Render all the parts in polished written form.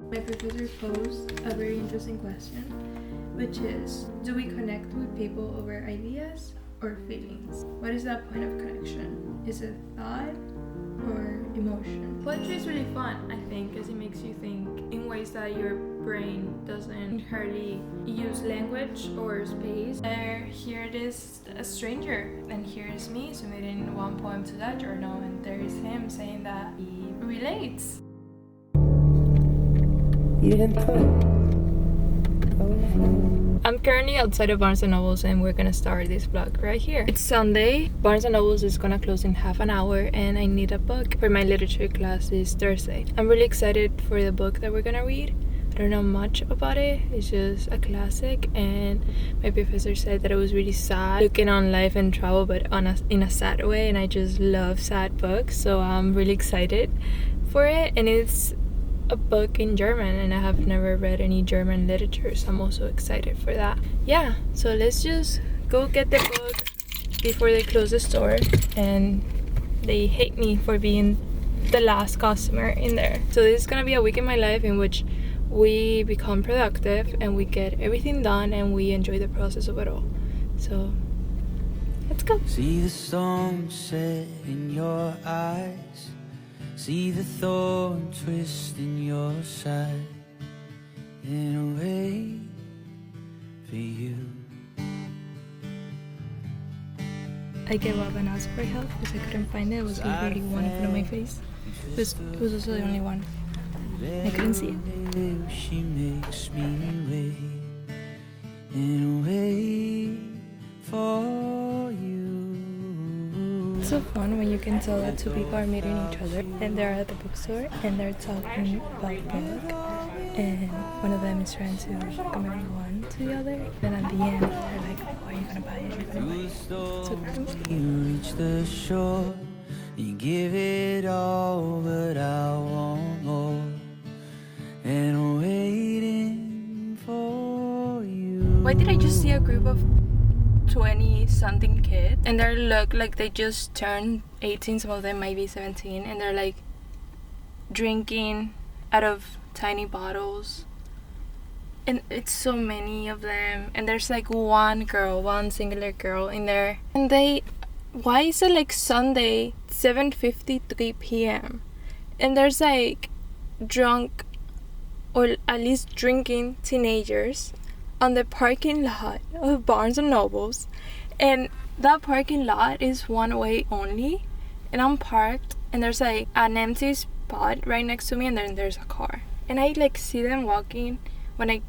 My professor posed a very interesting question, which is, do we connect with people over ideas or feelings? What is that point of connection? Is it thought or emotion? Poetry is really fun, I think, because it makes you think in ways that your brain doesn't hardly use language or space. Here it is, a stranger, and here is me submitting one poem to that journal, and there is him saying that he relates. You didn't put. Oh. I'm currently outside of Barnes & Nobles and we're gonna start this vlog right here. It's Sunday. Barnes & Nobles is gonna close in half an hour and I need a book for my literature class this Thursday. I'm really excited for the book that we're gonna read. I don't know much about it. It's just a classic, and my professor said that it was really sad looking on life and travel, but in a sad way, and I just love sad books, so I'm really excited for it. And it's a book in German and I have never read any German literature, so I'm also excited for that. Yeah, so let's just go get the book before they close the store and they hate me for being the last customer in there. So this is gonna be a week in my life in which we become productive and we get everything done and we enjoy the process of it all. So let's go. See the storm set in your eyes, see the thorn twist in your side, in a way for you. I gave up and asked for help because I couldn't find it. It was literally one in front of my face. It was also the only one. I couldn't see it. She makes me wait, in a way for you. It's so fun when you can tell that two people are meeting each other and they're at the bookstore and they're talking about the book, and one of them is trying to recommend one to the other, and at the end they're like, "Why are you gonna buy it? You're gonna buy it." So cool. You reach the shore, you give it all, but I want more, and I'm waiting for you. Why did I just see a group of 20-something kids and they look like they just turned 18, some of them might be 17, and they're like drinking out of tiny bottles, and it's so many of them, and there's like one singular girl in there, and why is it like Sunday 7:53 p.m. and there's like drunk, or at least drinking, teenagers on the parking lot of Barnes & Nobles, and that parking lot is one way only, and I'm parked and there's like an empty spot right next to me, and then there's a car, and I like see them walking when I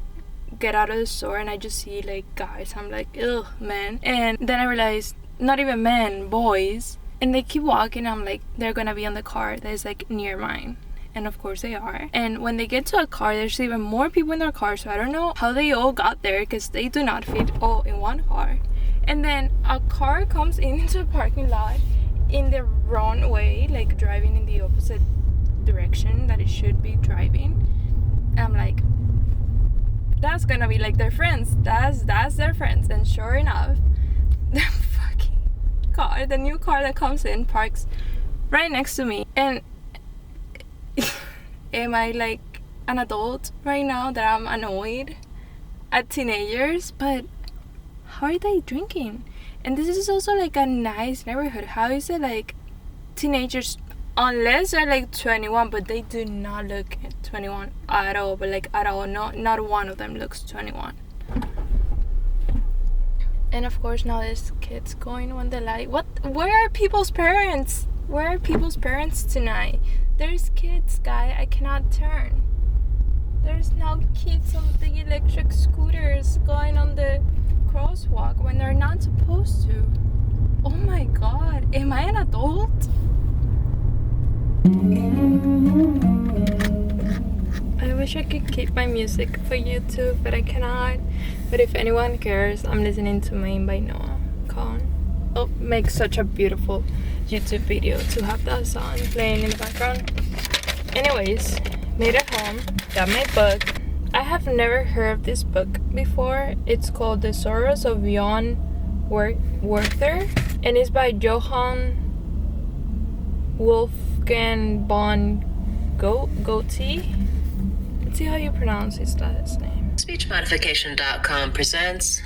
get out of the store, and I just see like guys. I'm like, ugh, man. And then I realized not even men, boys, and they keep walking. I'm like, they're gonna be on the car that is like near mine. And of course they are. And when they get to a car, there's even more people in their car, so I don't know how they all got there because they do not fit all in one car. And then a car comes into the parking lot in the wrong way, like driving in the opposite direction that it should be driving. And I'm like, that's gonna be like their friends. That's their friends. And sure enough, the fucking car, the new car that comes in, parks right next to me. And am I like an adult right now that I'm annoyed at teenagers? But how are they drinking? And this is also like a nice neighborhood. How is it like teenagers, unless they're like 21, but they do not look 21 at all, but like at all, not one of them looks 21. And of course now there's kids going on the light. Where are people's parents? Where are people's parents tonight? There's kids, guy. I cannot turn. There's now kids on the electric scooters going on the crosswalk when they're not supposed to. Oh my god, am I an adult? I wish I could keep my music for YouTube, but I cannot. But if anyone cares, I'm listening to Main by Noah Khan. It'll make such a beautiful YouTube video to have that song playing in the background. Anyways, made it home, got my book. I have never heard of this book before. It's called The Sorrows of Young Werther, and it's by Johann Wolfgang von Goethe. see how you pronounce his last name. Speechmodification.com presents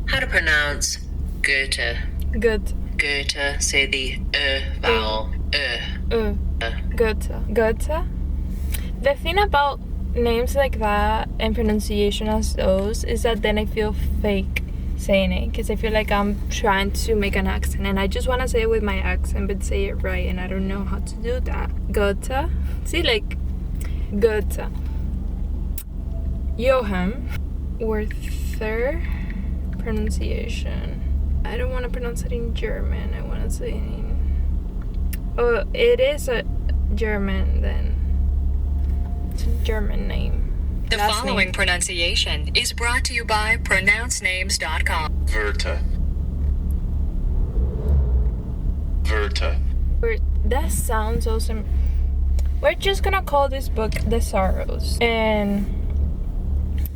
how to pronounce Goethe. Goethe. Goethe, say the vowel. Goethe. Goethe. The thing about names like that and pronunciation as those is that then I feel fake saying it, because I feel like I'm trying to make an accent and I just want to say it with my accent but say it right, and I don't know how to do that. Goethe. See, like Goethe. Johann Werther. Pronunciation. I don't want to pronounce it in German. I want to say it in... Oh, it is a German then. It's a German name. The following pronunciation is brought to you by pronouncenames.com. Werther. Werther. That sounds awesome. We're just gonna call this book The Sorrows and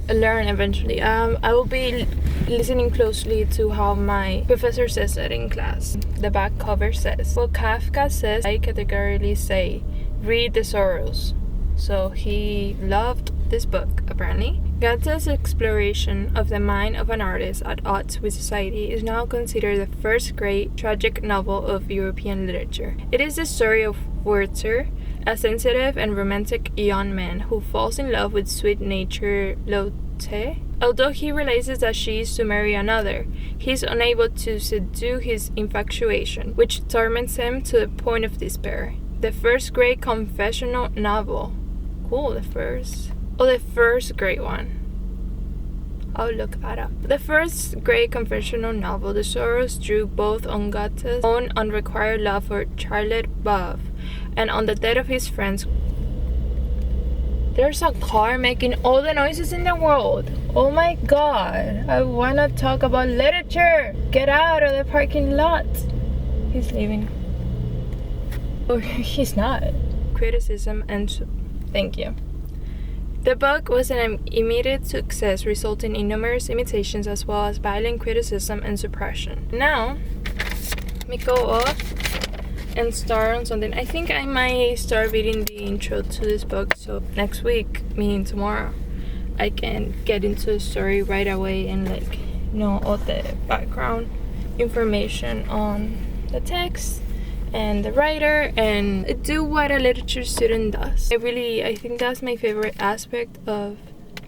learn eventually. I will be listening closely to how my professor says it in class. The back cover says, well, Kafka says, I categorically say, read The Sorrows. So he loved this book, apparently. Goethe's exploration of the mind of an artist at odds with society is now considered the first great tragic novel of European literature. It is the story of Werther, a sensitive and romantic young man who falls in love with sweet-natured Lotte. Although he realizes that she is to marry another, he is unable to subdue his infatuation, which torments him to the point of despair. The first great confessional novel. Cool, the first great one. I'll look that up. The first great confessional novel, The Sorrows, drew both on Goethe's own unrequired love for Charlotte Bove and on the death of his friends. There's a car making all the noises in the world. Oh my god. I wanna talk about literature. Get out of the parking lot. He's leaving. Or he's not. Criticism and... Thank you. The book was an immediate success, resulting in numerous imitations as well as violent criticism and suppression. Now, let me go off and start on something. I think I might start reading the intro to this book, so next week, meaning tomorrow, I can get into the story right away and know all the background information on the text and the writer and do what a literature student does. I think that's my favorite aspect of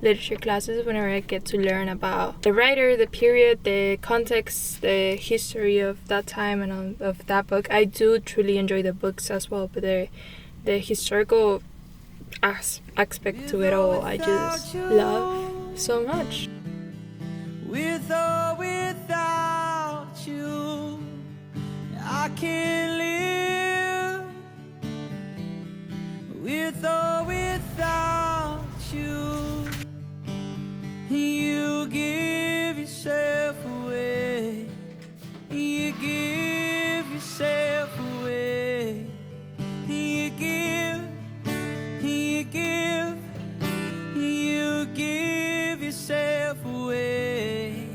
literature classes, whenever I get to learn about the writer, the period, the context, the history of that time and of that book. I do truly enjoy the books as well, but the historical aspect to it all I just love so much. With or without you, I can't live. With or without you, you give yourself away. You give yourself away. You give yourself away.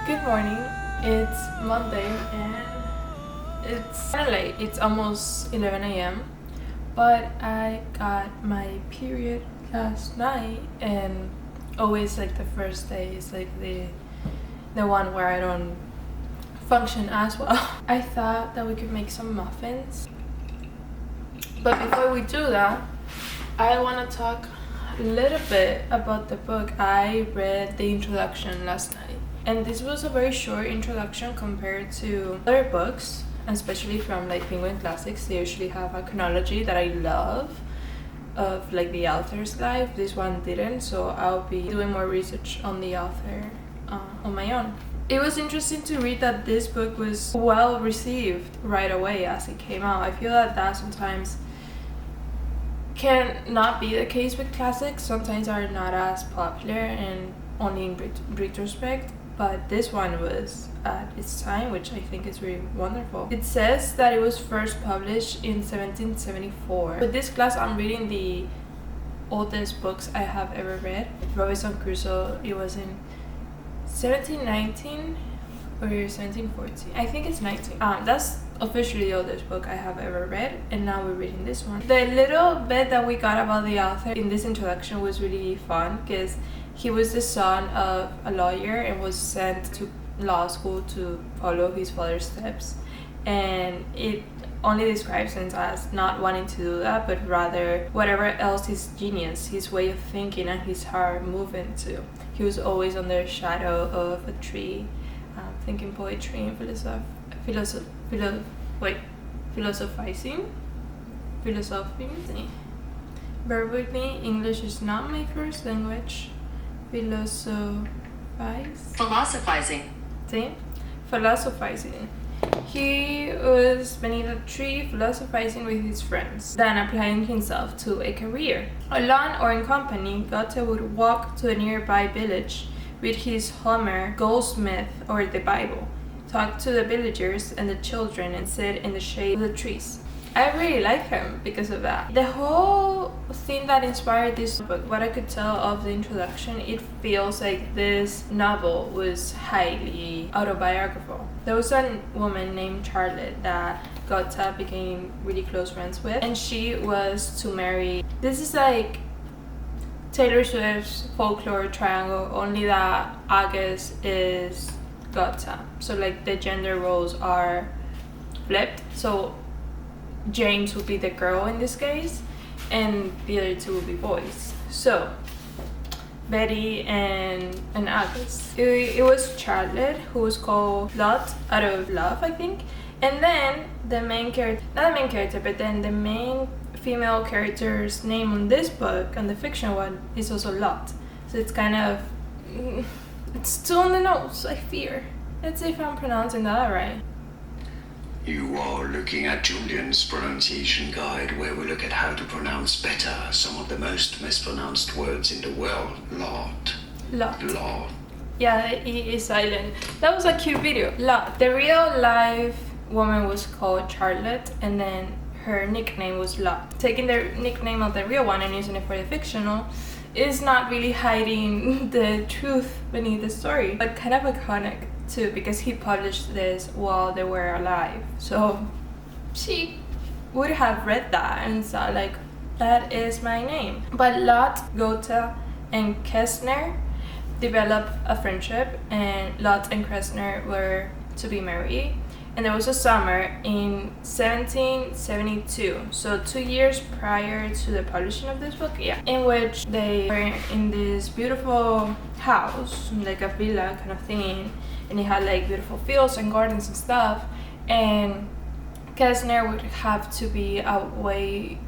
Good morning. It's Monday and it's kind of late. It's almost 11 a.m. But I got my period last night, and always the first day is the one where I don't function as well. I thought that we could make some muffins. But before we do that, I want to talk a little bit about the book. I read the introduction last night. And this was a very short introduction compared to other books, especially from Penguin Classics. They usually have a chronology that I love of the author's life. This one didn't, so I'll be doing more research on the author on my own. It was interesting to read that this book was well received right away as it came out. I feel that sometimes can not be the case with classics. Sometimes are not as popular and only in retrospect. But this one was at its time, which I think is really wonderful. It says that it was first published in 1774. With this class, I'm reading the oldest books I have ever read. Robinson Crusoe, it was in 1719 or 1740. I think it's 19. That's officially the oldest book I have ever read, and now we're reading this one. The little bit that we got about the author in this introduction was really fun because he was the son of a lawyer and was sent to law school to follow his father's steps, and it only describes him as not wanting to do that, but rather whatever else his genius, his way of thinking, and his heart move into. He was always under the shadow of a tree, thinking poetry and philosophizing. Bear with me, English is not my first language. Philosophizing. See? Philosophizing. He was beneath a tree philosophizing with his friends, then applying himself to a career. Alone or in company, Goethe would walk to a nearby village, read his Homer, Goldsmith, or the Bible, talk to the villagers and the children, and sit in the shade of the trees. I really like him because of that. The whole thing that inspired this book, what I could tell of the introduction, it feels like this novel was highly autobiographical. There was a woman named Charlotte that Goethe became really close friends with, and she was to marry. This is like Taylor Swift's folklore triangle, only that August is Goethe. So like the gender roles are flipped. So James would be the girl in this case, and the other two would be boys. So Betty and August. It was Charlotte, who was called Lot out of love, I think. And then the main character, not the main character, but then the main female character's name on this book, on the fiction one, is also Lot. So it's kind of, it's too on the nose, I fear. Let's see if I'm pronouncing that right. You are looking at Julian's pronunciation guide, where we look at how to pronounce better some of the most mispronounced words in the world. Lot. Yeah, the E is silent. That was a cute video. Lot. The real life woman was called Charlotte, and then her nickname was Lot. Taking the nickname of the real one and using it for the fictional is not really hiding the truth beneath the story, but kind of iconic too, because he published this while they were alive. So she would have read that and saw like, that is my name. But Lot, Goethe, and Kessner developed a friendship, and Lot and Kessner were to be married. And there was a summer in 1772, so 2 years prior to the publishing of this book, in which they were in this beautiful house, like a villa kind of thing, and it had like beautiful fields and gardens and stuff, and Kessner would have to be away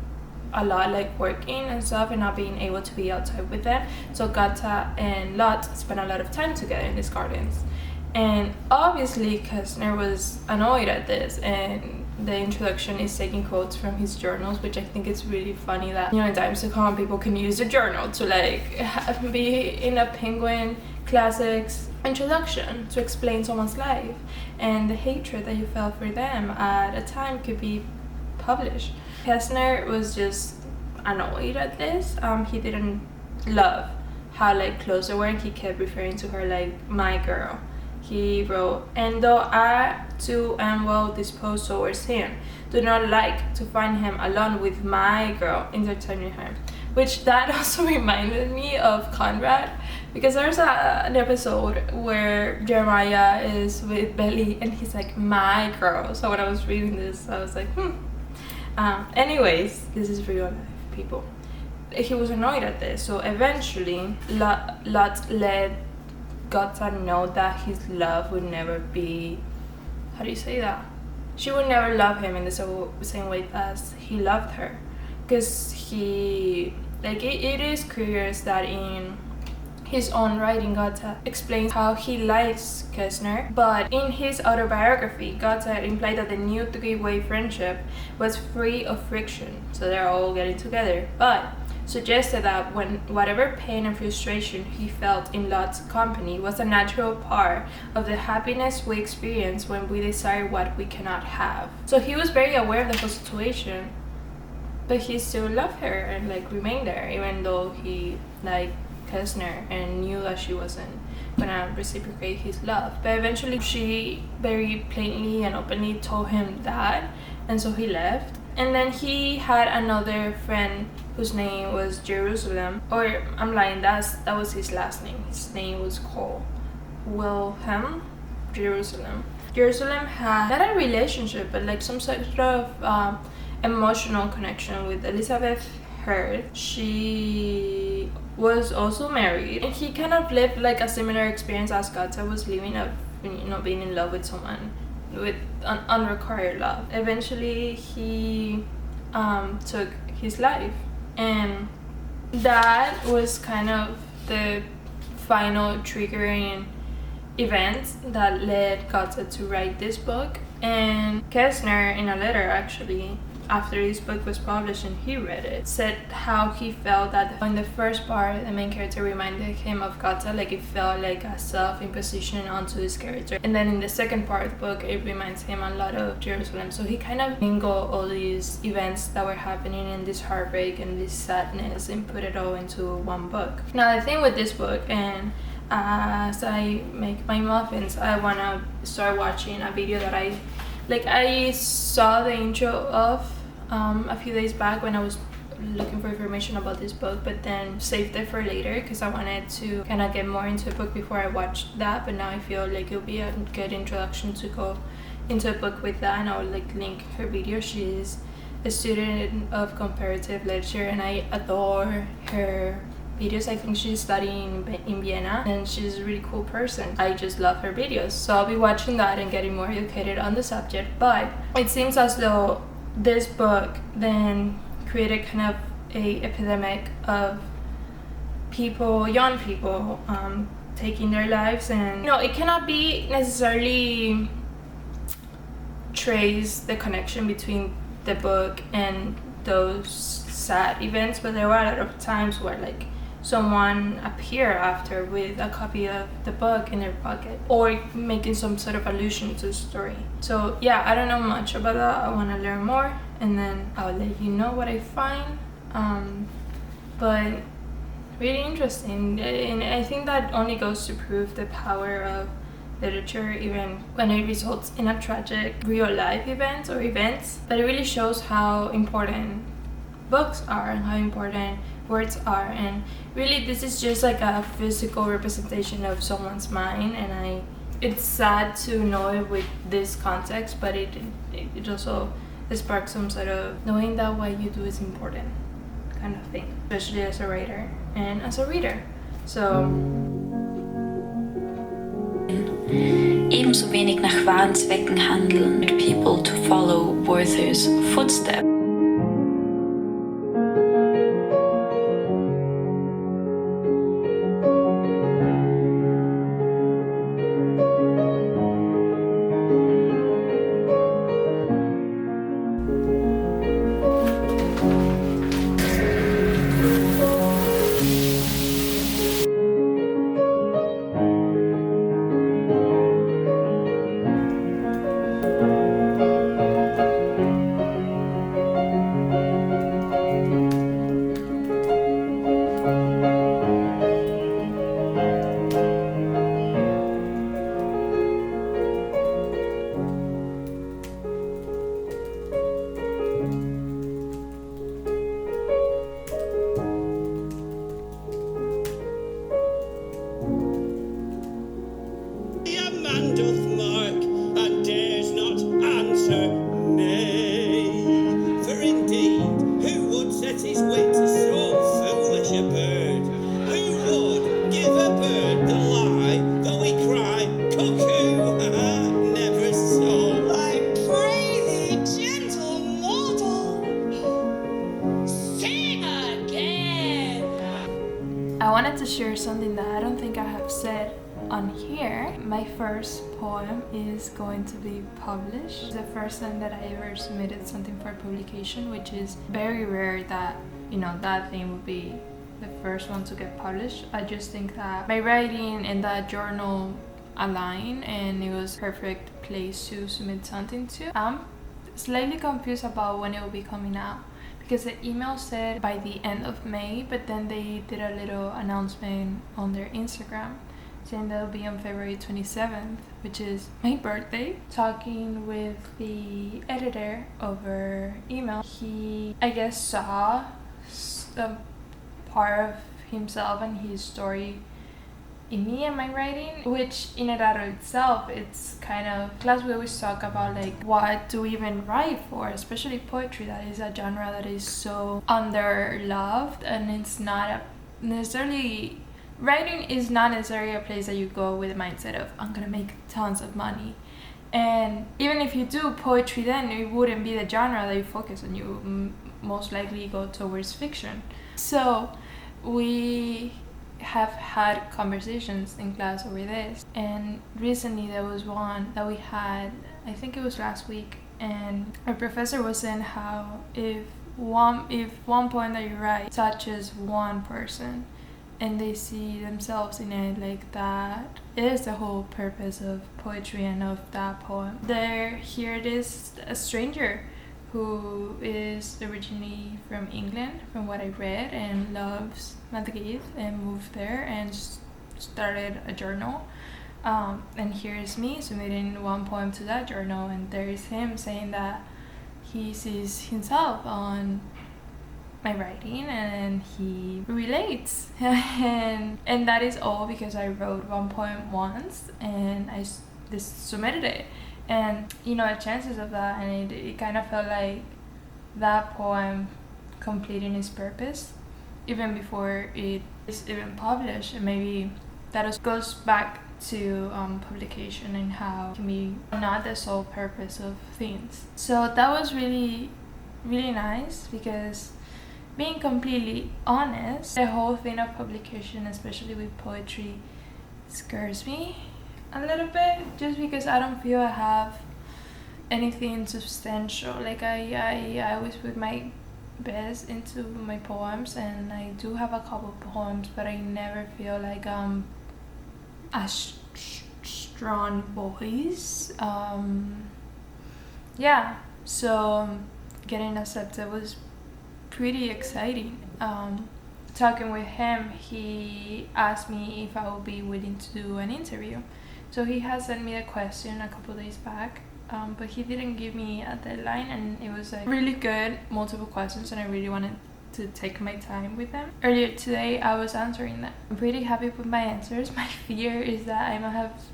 a lot, like working and stuff, and not being able to be outside with them. So Goethe and Lot spent a lot of time together in these gardens. And obviously Kessner was annoyed at this, and the introduction is taking quotes from his journals, which I think is really funny that, in times to come, people can use a journal to like be in a Penguin Classics introduction to explain someone's life, and the hatred that you felt for them at a time could be published. Kessner was just annoyed at this. He didn't love how like close they were, and he kept referring to her like my girl. He wrote, and though I too am well disposed towards him, do not like to find him alone with my girl, entertaining her. Which that also reminded me of Conrad, because there's an episode where Jeremiah is with Belly and he's like, my girl. So when I was reading this, I was like, anyways, this is real life, people. He was annoyed at this, so eventually Lot let Goethe know that his love would never be, how do you say that? She would never love him in the same way as he loved her. Because he, like, it is curious that in his own writing, Goethe explains how he likes Kessner, but in his autobiography, Goethe implied that the new three-way friendship was free of friction, so they're all getting together, but suggested that when whatever pain and frustration he felt in Lot's company was a natural part of the happiness we experience when we desire what we cannot have. So he was very aware of the whole situation, but he still loved her and like remained there, even though he like Kessner and knew that she wasn't gonna reciprocate his love. But eventually she very plainly and openly told him that, and so he left. And then he had another friend whose name was Jerusalem, or I'm lying, that was his last name. His name was called Wilhelm Jerusalem. Jerusalem had not a relationship, but like some sort of emotional connection with Elizabeth Hurd. She was also married, and he kind of lived like a similar experience as Goethe was living, of being in love with someone with an unrequired love. Eventually he took his life, and that was kind of the final triggering event that led Goethe to write this book. And Kessner, in a letter actually, after this book was published and he read it, said how he felt that in the first part the main character reminded him of Goethe, like it felt like a self-imposition onto his character, and then in the second part of the book it reminds him a lot of Jerusalem. So he kind of mingled all these events that were happening and this heartbreak and this sadness and put it all into one book. Now the thing with this book, and as I make my muffins, I wanna start watching a video that I saw the intro of a few days back when I was looking for information about this book, but then saved it for later because I wanted to kind of get more into the book before I watched that. But now I feel like it'll be a good introduction to go into a book with that, and I'll like link her video. She's a student of comparative literature and I adore her videos. I think she's studying in Vienna and she's a really cool person. I just love her videos, so I'll be watching that and getting more educated on the subject. But it seems as though this book then created kind of a epidemic of people, young people, taking their lives, and it cannot be necessarily trace the connection between the book and those sad events, but there were a lot of times where like someone appear after with a copy of the book in their pocket or making some sort of allusion to the story. So yeah, I don't know much about that. I want to learn more and then I'll let you know what I find. But really interesting, and I think that only goes to prove the power of literature, even when it results in a tragic real life event or events. But it really shows how important books are and how important words are, and really this is just like a physical representation of someone's mind. And it's sad to know it with this context, but it also sparks some sort of knowing that what you do is important kind of thing, especially as a writer and as a reader. So ebenso wenig nach wahren Zwecken handeln, mit people to follow Werther's footsteps. I wanted to share something that I don't think I have said on here. My first poem is going to be published. It's the first time that I ever submitted something for publication, which is very rare that, that thing would be the first one to get published. I just think that my writing and that journal align and it was perfect place to submit something to. I'm slightly confused about when it will be coming out, because the email said by the end of May, but then they did a little announcement on their Instagram saying that'll be on February 27th, which is my birthday. Talking with the editor over email, he, I guess, saw a part of himself and his story in me and my writing, which in and of itself, it's kind of, class we always talk about like what do we even write for, especially poetry. That is a genre that is so underloved, and it's not necessarily, writing is not necessarily a place that you go with the mindset of I'm gonna make tons of money. And even if you do poetry, then it wouldn't be the genre that you focus on. You most likely go towards fiction. So we have had conversations in class over this, and recently there was one that we had, I think it was last week, and our professor was saying how if one poem that you write touches one person and they see themselves in it, like that is the whole purpose of poetry and of that poem. Here it is, a stranger who is originally from England, from what I read, and loves Madrid and moved there and started a journal. And here is me submitting one poem to that journal, and there is him saying that he sees himself on my writing and he relates. and that is all because I wrote one poem once and I just submitted it. And you know, the chances of that, and it kind of felt like that poem completing its purpose even before it is even published. And maybe that just goes back to publication and how it can be not the sole purpose of things. So that was really, really nice, because being completely honest, the whole thing of publication, especially with poetry, scares me a little bit, just because I don't feel I have anything substantial. Like I always put my best into my poems, and I do have a couple poems, but I never feel like a strong voice. Yeah, so getting accepted was pretty exciting. Talking with him, he asked me if I would be willing to do an interview. So he has sent me a question a couple days back, but he didn't give me a deadline, and it was like really good, multiple questions, and I really wanted to take my time with them. Earlier today, I was answering them. I'm pretty happy with my answers. My fear is that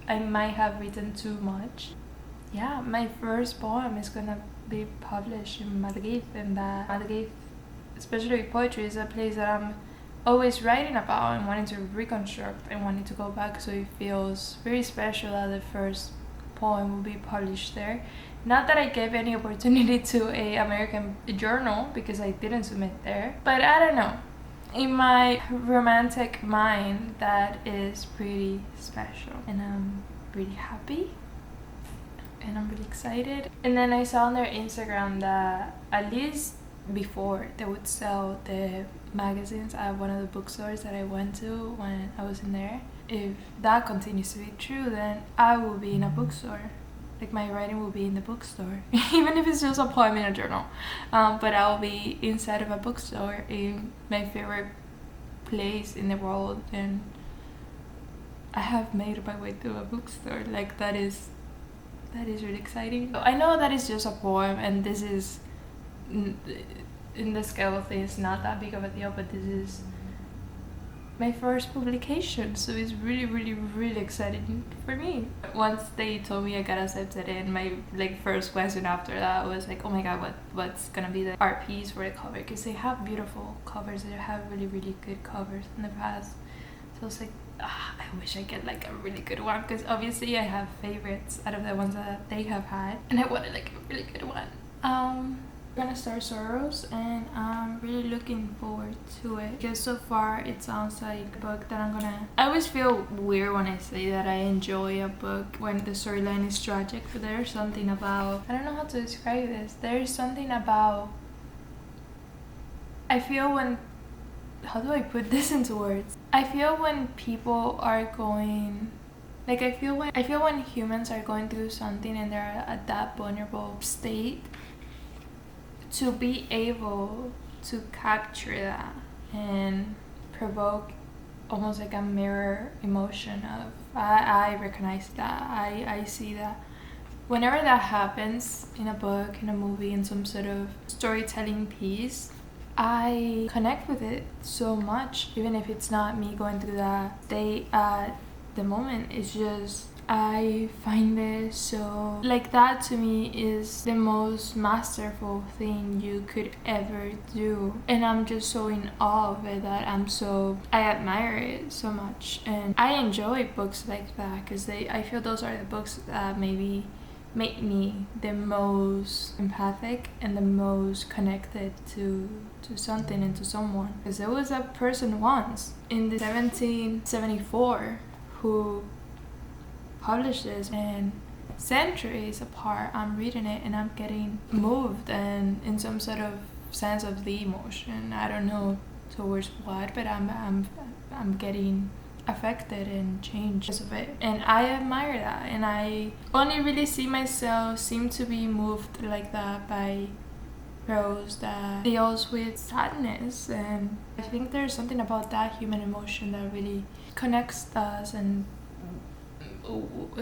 I might have written too much. Yeah, my first poem is gonna be published in Madrid, and that Madrid, especially with poetry, is a place that I'm always writing about and wanting to reconstruct and wanting to go back, so it feels very special that the first poem will be published there. Not that I gave any opportunity to a American journal, because I didn't submit there, but I don't know, in my romantic mind that is pretty special, and I'm really happy and I'm really excited. And then I saw on their Instagram that at least before they would sell the magazines at one of the bookstores that I went to when I was in there. If that continues to be true, then I will be in a bookstore. Like, my writing will be in the bookstore, even if it's just a poem in a journal. But I will be inside of a bookstore in my favorite place in the world, and I have made my way to a bookstore. Like, that is really exciting. I know that it's just a poem, and this is, in the scale of things, not that big of a deal, but this is my first publication, so it's really, really, really exciting for me. Once they told me I got accepted, and my first question after that was like, oh my god, what's gonna be the art piece for the cover, because they have beautiful covers, they have really, really good covers in the past. So I was like, I wish I get a really good one, because obviously I have favorites out of the ones that they have had, and I wanted a really good one. I'm gonna start Sorrows, and I'm really looking forward to it, because so far it sounds like a book that I always feel weird when I say that I enjoy a book when the storyline is tragic, but there's something about, I don't know how to describe this, there's something about, I feel when, how do I put this into words? I feel when people are going, I feel when humans are going through something and they're at that vulnerable state, to be able to capture that and provoke almost like a mirror emotion of I recognize that, I see that. Whenever that happens in a book, in a movie, in some sort of storytelling piece, I connect with it so much, even if it's not me going through that state at the moment. It's just, I find it so, like, that to me is the most masterful thing you could ever do, and I'm just so in awe of it that I admire it so much, and I enjoy books like that because I feel those are the books that maybe make me the most empathic and the most connected to something and to someone. Because there was a person once in the 1774 who published this, and centuries apart I'm reading it and I'm getting moved and in some sort of sense of the emotion. I don't know towards what, but I'm getting affected and changed because of it, and I admire that, and I only really see myself seem to be moved like that by prose that deals with sadness, and I think there's something about that human emotion that really connects us and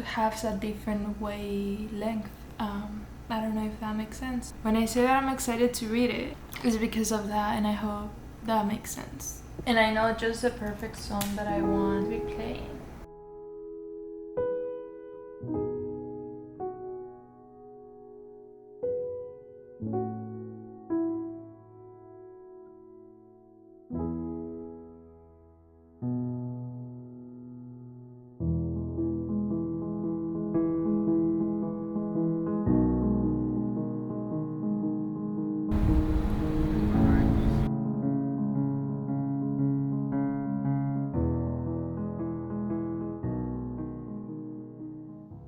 has a different wavelength. I don't know if that makes sense. When I say that I'm excited to read it, it's because of that, and I hope that makes sense. And I know just the perfect song that I want to be playing.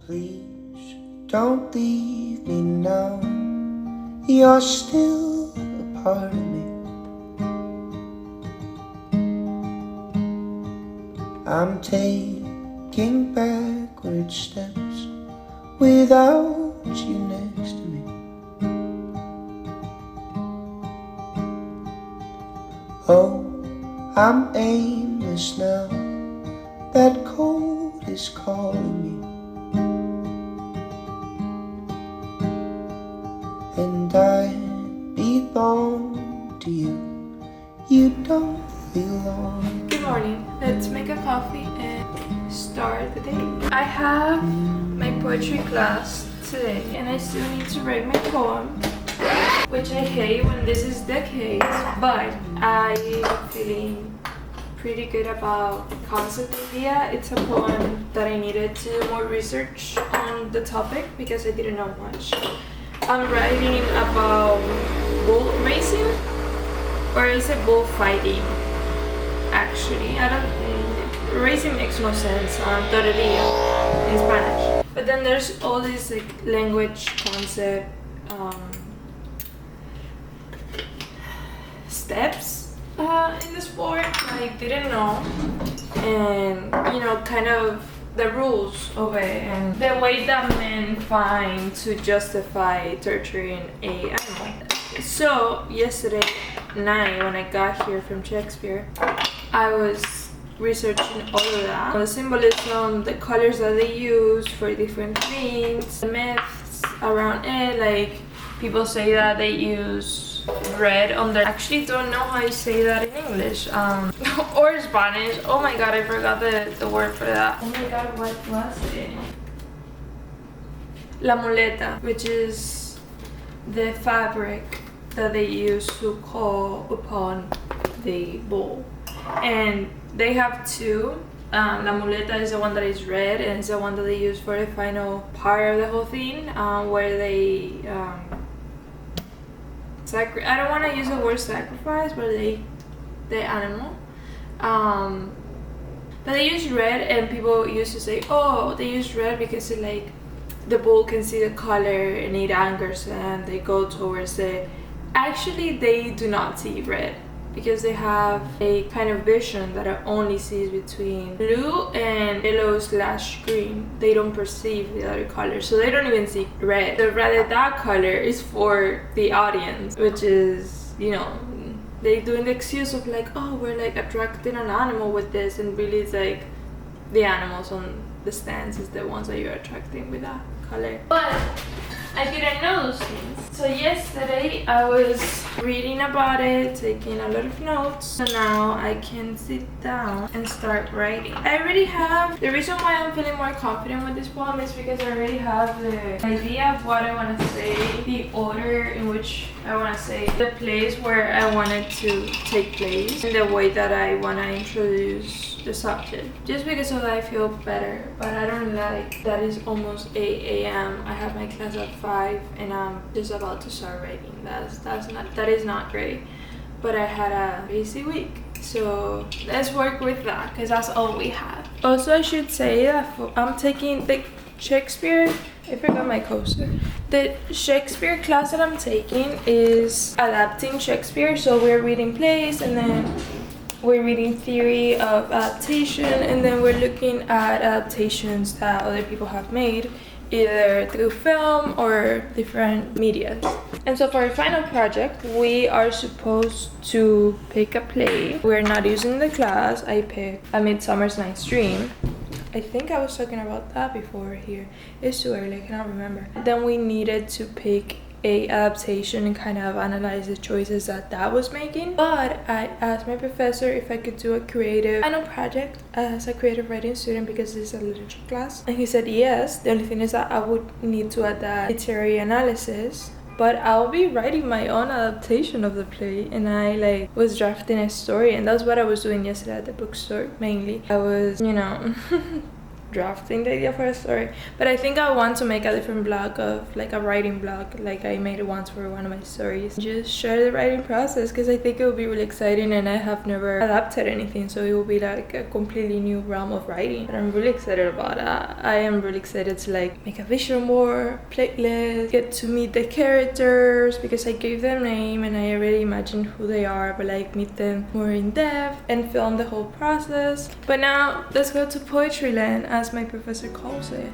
Please don't leave me now. You're still a part of me. I'm taking backward steps without you next to me. Oh, I'm aimless now. That cold is calling me. And I belong to you. You don't belong. Good morning. Let's make a coffee and start the day. I have my poetry class today, and I still need to write my poem, which I hate when this is the case, but I'm feeling pretty good about the concept idea. It's a poem that I needed to do more research on the topic because I didn't know much. I'm writing about bull racing, or is it bullfighting? Actually, I don't. Racing makes no sense. Torería in Spanish. But then there's all this like language concept, steps in the sport I didn't know, and kind of the rules of it and the way that men find to justify torturing a animal. So yesterday night when I got here from Shakespeare, I was researching all of that, the symbolism, the colors that they use for different things, the myths around it. Like, people say that they use red on their, actually don't know how you say that in English, or Spanish. Oh my god, I forgot the word for that. Oh my god, what was it? La muleta, which is the fabric that they use to call upon the bull. And they have two. La muleta is the one that is red, and it's the one that they use for the final part of the whole thing, where they I don't want to use the word sacrifice, but the animal. But they use red, and people used to say, oh, they use red because it, like, the bull can see the color and it angers them. They go towards it. Actually, they do not see red because they have a kind of vision that only sees between blue and yellow/green. They don't perceive the other color, so they don't even see red. So rather, that color is for the audience, which is, they doing the excuse of like, oh, we're like attracting an animal with this, and really it's like the animals on the stands is the ones that you're attracting with that color. But I didn't know those things. So yesterday I was reading about it, taking a lot of notes. So now I can sit down and start writing. I already have, the reason why I'm feeling more confident with this poem is because I already have the idea of what I want to say, the order in which I want to say, the place where I want it to take place, and the way that I want to introduce the subject. Just because of that I feel better, but I don't like that it's almost 8 a.m. I have my class at 5 and I'm just about to start writing. That is not great, but I had a busy week, so let's work with that because that's all we have. Also, I should say that I'm taking the Shakespeare, I forgot my coaster. The Shakespeare class that I'm taking is adapting Shakespeare, so we're reading plays and then we're reading theory of adaptation, and then we're looking at adaptations that other people have made, either through film or different media. And so for our final project, we are supposed to pick a play. We're not using the class. I picked A Midsummer's Night's Dream. I think I was talking about that before here. It's too early, I cannot remember. Then we needed to pick a adaptation and kind of analyze the choices that was making. But I asked my professor if I could do a creative final project as a creative writing student because this is a literature class, and he said yes. The only thing is that I would need to add that literary analysis, but I'll be writing my own adaptation of the play, and I was drafting a story, and that's what I was doing yesterday at the bookstore. Mainly I was drafting the idea for a story, but I think I want to make a different blog of a writing blog like I made it once for one of my stories. Just share the writing process because I think it will be really exciting, and I have never adapted anything, so it will be like a completely new realm of writing. But I'm really excited about that. I am really excited to make a vision board, playlist, get to meet the characters because I gave them name and I already imagined who they are, but meet them more in depth and film the whole process. But now let's go to poetry land, as my professor calls it.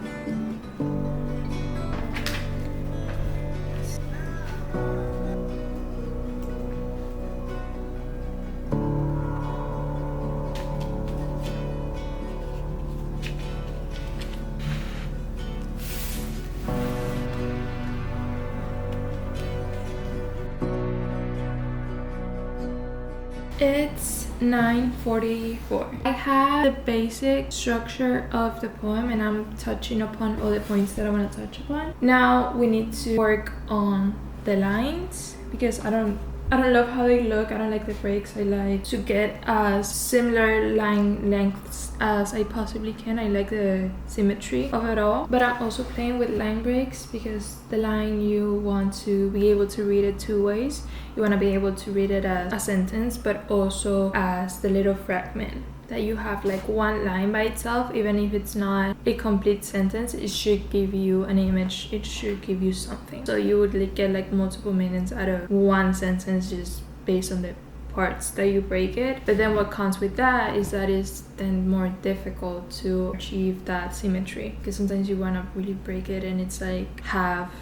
It's 9:44. I have the basic structure of the poem and I'm touching upon all the points that I want to touch upon. Now we need to work on the lines because I don't love how they look. I don't like the breaks. I like to get as similar line lengths as I possibly can. I like the symmetry of it all. But I'm also playing with line breaks because the line, you want to be able to read it two ways. You want to be able to read it as a sentence, but also as the little fragment that you have one line by itself. Even if it's not a complete sentence, it should give you an image, it should give you something. So you would get multiple meanings out of one sentence just based on the parts that you break it. But then what comes with that is that it's then more difficult to achieve that symmetry because sometimes you want to really break it and it's half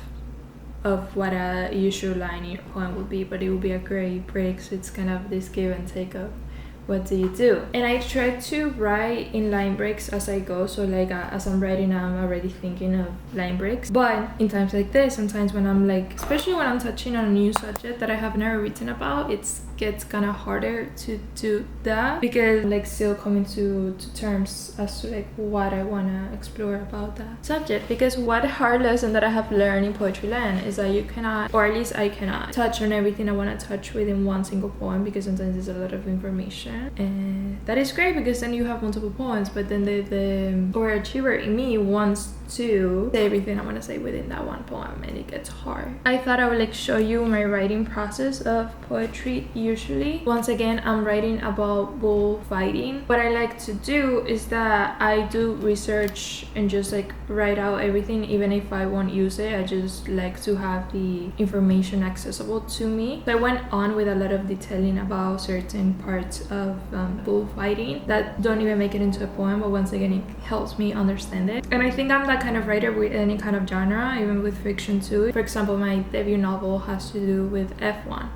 of what a usual line in your poem would be, but it would be a great break. So it's kind of this give and take of what do you do. And I try to write in line breaks as I go, so as I'm writing I'm already thinking of line breaks. But in times like this, sometimes when I'm especially when I'm touching on a new subject that I have never written about, it gets kind of harder to do that because I'm still coming to terms as to what I want to explore about that subject. Because what hard lesson that I have learned in poetry land is that you cannot, or at least I cannot, touch on everything I want to touch within one single poem because sometimes there's a lot of information, and that is great because then you have multiple poems. But then the overachiever in me wants to say everything I want to say within that one poem, and it gets hard. I thought I would show you my writing process of poetry. Usually, once again, I'm writing about bullfighting. What I like to do is that I do research and just write out everything, even if I won't use it. I just like to have the information accessible to me. So I went on with a lot of detailing about certain parts of bullfighting that don't even make it into a poem, but once again, it helps me understand it. And I think I'm that kind of writer with any kind of genre, even with fiction too. For example, my debut novel has to do with F1.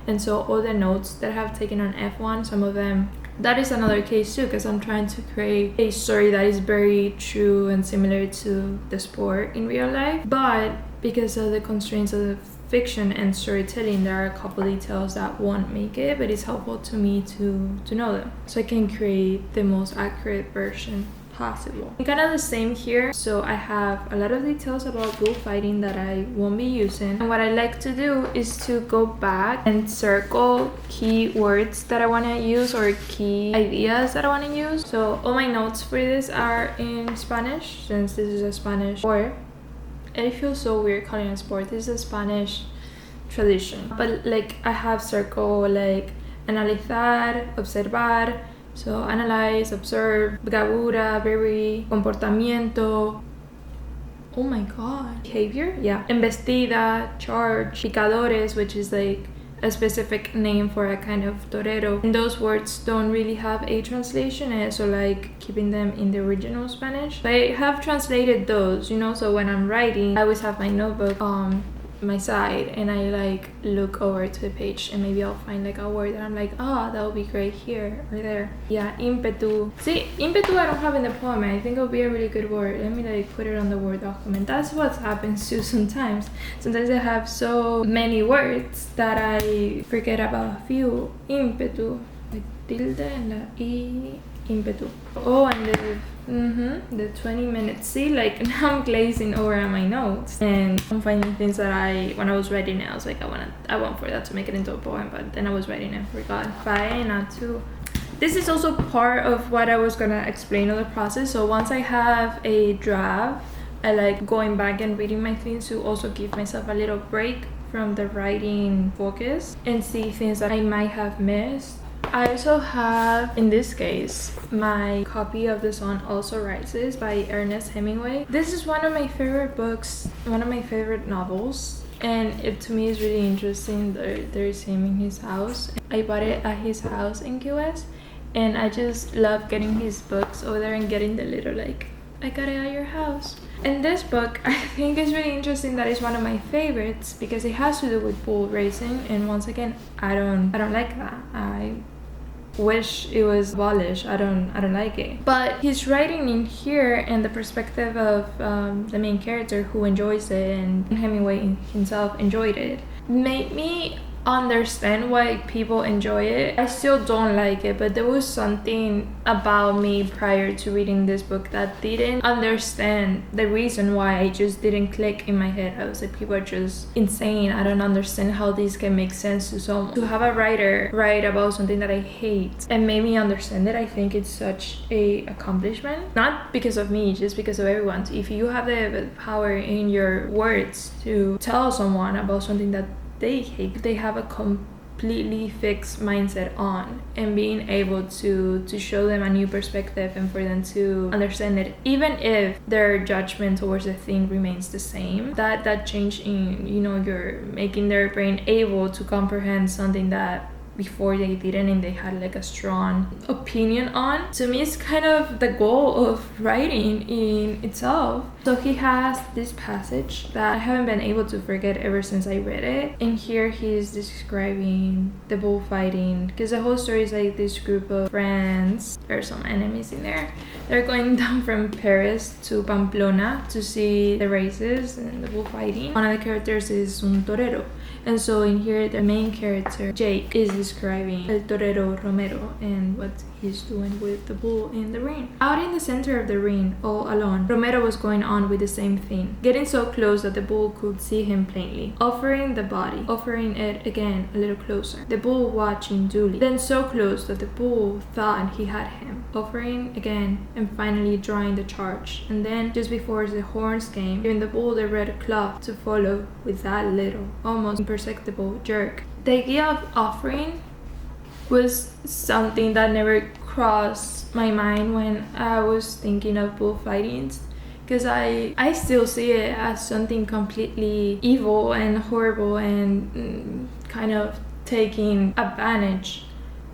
And so all the notes that I have taken on F1, some of them, that is another case too, because I'm trying to create a story that is very true and similar to the sport in real life. But because of the constraints of the fiction and storytelling, there are a couple details that won't make it, but it's helpful to me to know them, so I can create the most accurate version possible. And kind of the same here. So I have a lot of details about bullfighting that I won't be using, and what I like to do is to go back and circle key words that I want to use or key ideas that I want to use. So all my notes for this are in Spanish, since this is a Spanish sport. And it feels so weird calling it a sport. This is a Spanish tradition, but like I have circle like analizar, observar. So analyze, observe, bravura, very, comportamiento. Oh my god. Behavior? Yeah. Embestida, charge, picadores, which is like a specific name for a kind of torero. And those words don't really have a translation, so like keeping them in the original Spanish. But I have translated those, you know, so when I'm writing, I always have my notebook on my side and I like look over to the page and maybe I'll find like a word that I'm like, oh, that would be great here or there. Yeah, impetu. See, impetu I don't have in the poem. I think it would be a really good word. Let me like put it on the Word document. That's what happens too sometimes. Sometimes I have so many words that I forget about a few. Impetu. With tilde and la I. Impetu. Oh, and the 20 minutes. See, like now I'm glazing over on my notes and I'm finding things that when I was writing it, I was like, I want for that to make it into a poem, but then I was writing it and forgot. Faena too. This is also part of what I was gonna explain on the process. So once I have a draft, I like going back and reading my things to also give myself a little break from the writing focus and see things that I might have missed. I also have, in this case, my copy of The Sun Also Rises by Ernest Hemingway. This is one of my favorite books, one of my favorite novels, and it to me is really interesting that there's him in his house. I bought it at his house in QS, and I just love getting his books over there and getting the little like, I got it at your house. And this book, I think is really interesting that it's one of my favorites because it has to do with bull racing, and once again, I don't like that. I wish it was abolished. I don't like it. But his writing in here and the perspective of the main character who enjoys it, and Hemingway himself enjoyed it, made me understand why people enjoy it. I still don't like it, but there was something about me prior to reading this book that didn't understand the reason why. I just didn't click in my head. I was like, people are just insane. I don't understand how this can make sense to someone. To have a writer write about something that I hate and made me understand it, I think it's such a accomplishment. Not because of me, just because of everyone. If you have the power in your words to tell someone about something that they hate, they have a completely fixed mindset on, and being able to show them a new perspective and for them to understand it, even if their judgment towards the thing remains the same, that change in, you know, you're making their brain able to comprehend something that before they didn't and they had like a strong opinion on. To me, it's kind of the goal of writing in itself. So he has this passage that I haven't been able to forget ever since I read it, and here he's describing the bullfighting, because the whole story is like this group of friends, there are some enemies in there, they're going down from Paris to Pamplona to see the races and the bullfighting. One of the characters is un torero, and so in here the main character, Jake, is describing El Torero Romero and what he's doing with the bull in the ring. Out in the center of the ring, all alone, Romero was going on with the same thing, getting so close that the bull could see him plainly, offering the body, offering it again a little closer, the bull watching duly, then so close that the bull thought he had him, offering again, and finally drawing the charge, and then just before the horns came, giving the bull the red cloth to follow with that little, almost imperceptible jerk. The idea of offering was something that never crossed my mind when I was thinking of bullfighting, because I still see it as something completely evil and horrible and kind of taking advantage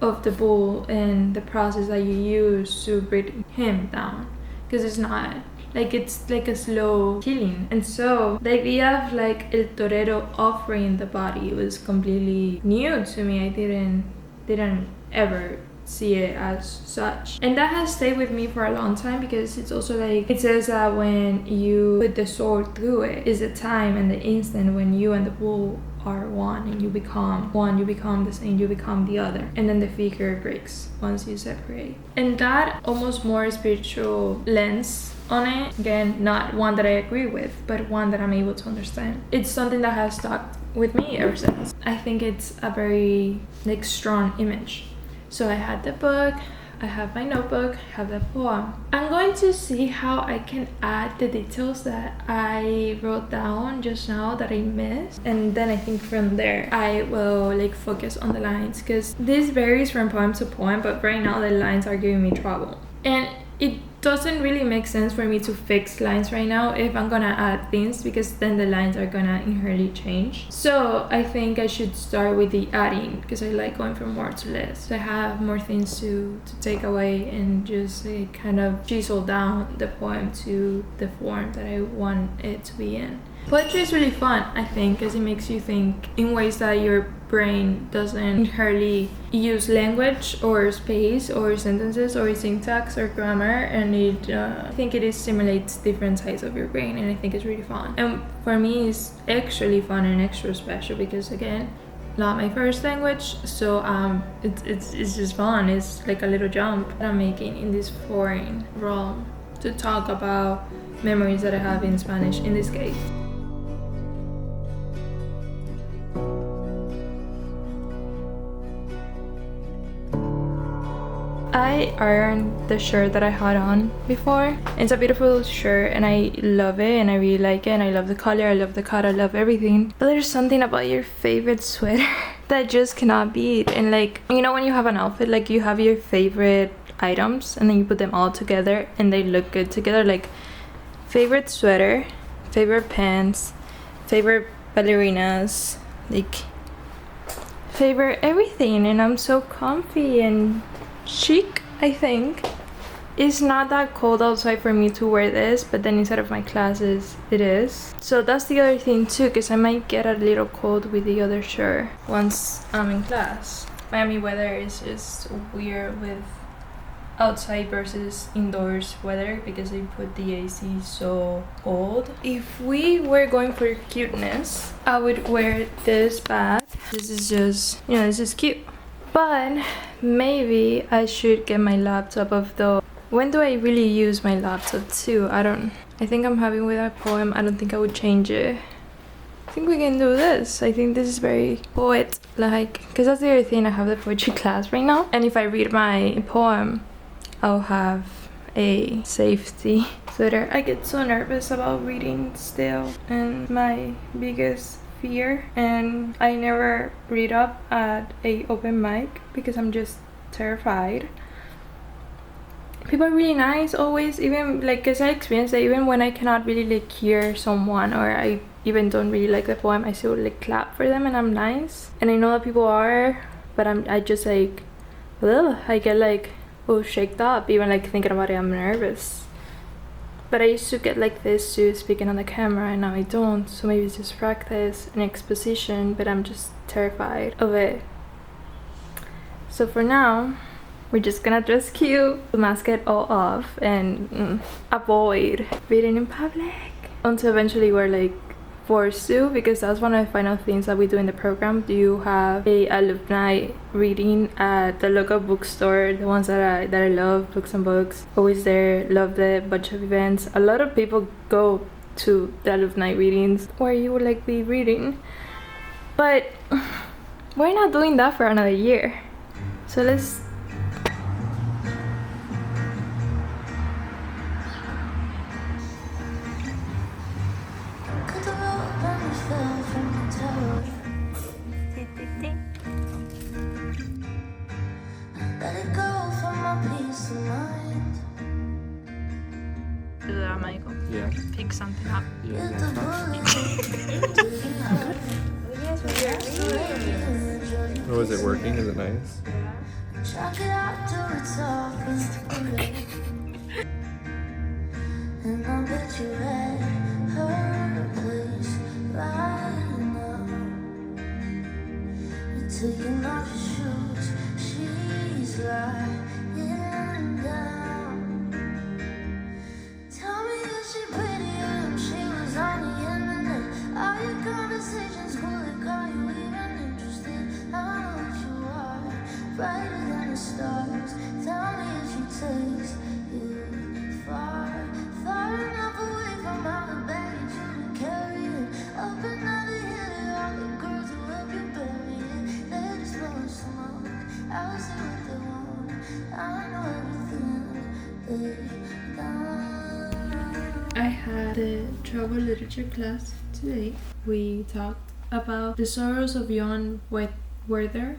of the bull and the process that you use to bring him down, because it's not Like it's like a slow killing. And so the idea of like El Torero offering the body was completely new to me. I didn't ever see it as such, and that has stayed with me for a long time, because it's also like it says that when you put the sword through it is the time and the instant when you and the bull are one, and you become one, you become the same, you become the other, and then the figure breaks once you separate. And that almost more spiritual lens on it, again, not one that I agree with, but one that I'm able to understand. It's something that has stuck with me ever since. I think it's a very like strong image. So I had the book, I have my notebook, I have the poem. I'm going to see how I can add the details that I wrote down just now that I missed, and then I think from there I will like focus on the lines, because this varies from poem to poem, but right now the lines are giving me trouble. And it doesn't really make sense for me to fix lines right now if I'm gonna add things, because then the lines are gonna inherently change. So I think I should start with the adding, because I like going from more to less. So I have more things to take away and just kind of chisel down the poem to the form that I want it to be in. Poetry is really fun, I think, because it makes you think in ways that your brain doesn't inherently use language or space or sentences or syntax or grammar, and I think it stimulates different sides of your brain, and I think it's really fun. And for me, it's actually fun and extra special because, again, not my first language, so it's just fun. It's like a little jump that I'm making in this foreign realm to talk about memories that I have in Spanish in this case. I ironed the shirt that I had on before. It's a beautiful shirt and I love it and I really like it and I love the color, I love the cut, I love everything. But there's something about your favorite sweater that just cannot beat. And like, you know when you have an outfit, like you have your favorite items and then you put them all together and they look good together, like favorite sweater, favorite pants, favorite ballerinas, like favorite everything, and I'm so comfy and chic. I think it's not that cold outside for me to wear this, but then inside of my classes it is. So that's the other thing too, because I might get a little cold with the other shirt once I'm in class. Miami weather is just weird with outside versus indoors weather because they put the AC so cold. If we were going for cuteness, I would wear this bag. This is just, you know, this is cute. But maybe I should get my laptop off though. When do I really use my laptop too? I think I'm having with a poem. I don't think I would change it. I think we can do this. I think this is very poet-like, because that's the other thing. I have the poetry class right now, and if I read my poem, I'll have a safety sweater. I get so nervous about reading still, and my biggest fear, and I never read up at a open mic because I'm just terrified. People are really nice always, even like, because I experienced that even when I cannot really like hear someone, or I even don't really like the poem, I still like clap for them and I'm nice. And I know that people are, but I just like, ugh, I get like shaked up even like thinking about it. I'm nervous. But I used to get like this to speaking on the camera, and now I don't. So maybe it's just practice and exposition, but I'm just terrified of it. So for now, we're just gonna dress cute, mask it all off, and avoid reading in public until eventually we're like forced to, because that's one of the final things that we do in the program. Do you have a alumni reading at the local bookstore, the ones that I love, Books and Books, always there, love the bunch of events. A lot of people go to the alumni readings where you would like be reading, but we're not doing that for another year. So let's Michael. Yeah. Pick something up. Yeah. Oh, is it working? Is it nice? And I'm taking off your shoes. She's lying down. Tell me, is she prettier than she was on the internet? Are your conversations cool? Like, are you even interested? I know what you are, brighter than the stars. Tell me if she takes you far, far enough away from all the baggage you've been carrying. Up another hill, all the girls who help you bury it. They're just blowing smoke. I'll see what they want. I know everything they've done. I had a travel literature class today. We talked about the Sorrows of Young Werther,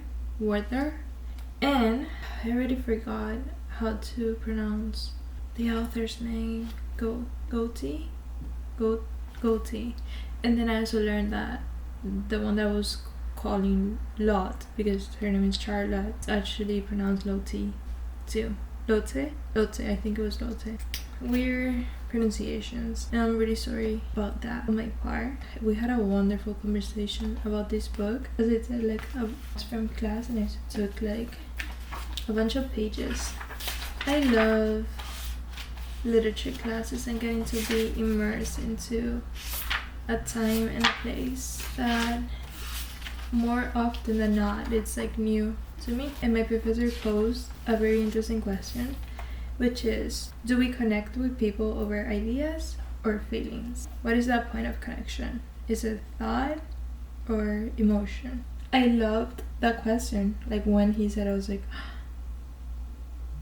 and I already forgot how to pronounce the author's name. Goethe, and then I also learned that the one that was calling Lot, because her name is Charlotte, it's actually pronounced Lottie too. Lotte, I think it was Lotte. Weird pronunciations, and I'm really sorry about that on my part. We had a wonderful conversation about this book. As I said, like, I was from class and I took like a bunch of pages. I love literature classes and getting to be immersed into a time and a place that more often than not it's like new to me. And my professor posed a very interesting question, which is, do we connect with people over ideas or feelings? What is that point of connection? Is it thought or emotion? I loved that question. Like, when he said, I was like,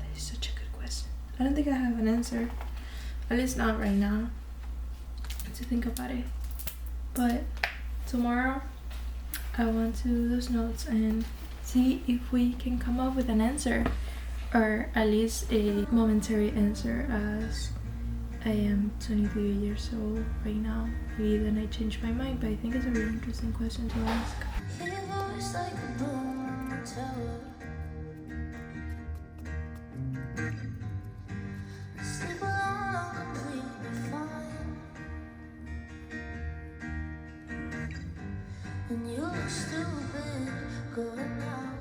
that is such a good question. I don't think I have an answer, at least not right now, to think about it. But tomorrow I want to do those notes and see if we can come up with an answer, or at least a momentary answer, as I am 23 years old right now. Maybe then I change my mind, but I think it's a really interesting question to ask. And you look stupid going out.